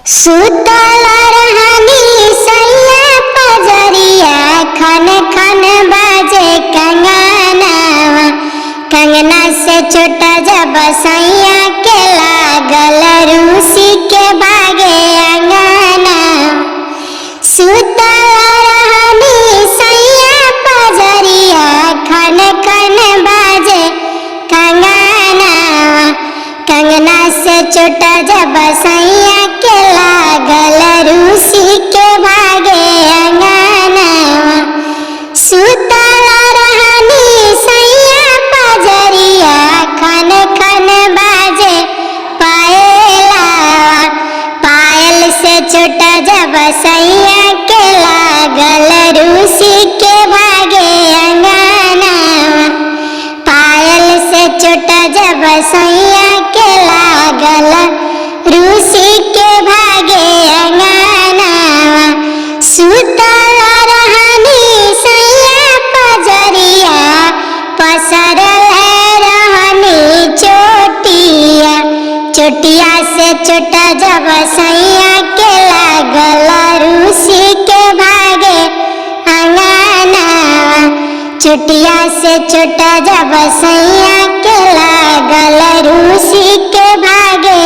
सुतल रहनी सैया पजरिया, खन खन बाजे कंगनवा। कंगना से छोटा जब सैया के लागल, रूसी के भागे अंगना। सुतल रहनी सैया पजरिया, खन खन बाजे कंगनवा। कंगना से छोटा जब सैया के लागल, रूसी के भागे अंगनवा। सुतल रहनी सैया पजरिया, खन खन बाजे पायलवा। पायल से छोटा जब सैया के लागल, रूसी के भागे अंगनवा। पायल से छोटा जब सैया के लागल, रूसी के भागे अंगनवा। सुतल रहनी सैया पजरिया, पसरल रहनी चोटिया। चोटिया से छोटा जब सैया के लागल, रूसी के भागे अंगनवा। चोटिया से छोटा जब सैया के लागल, रूसी के भागे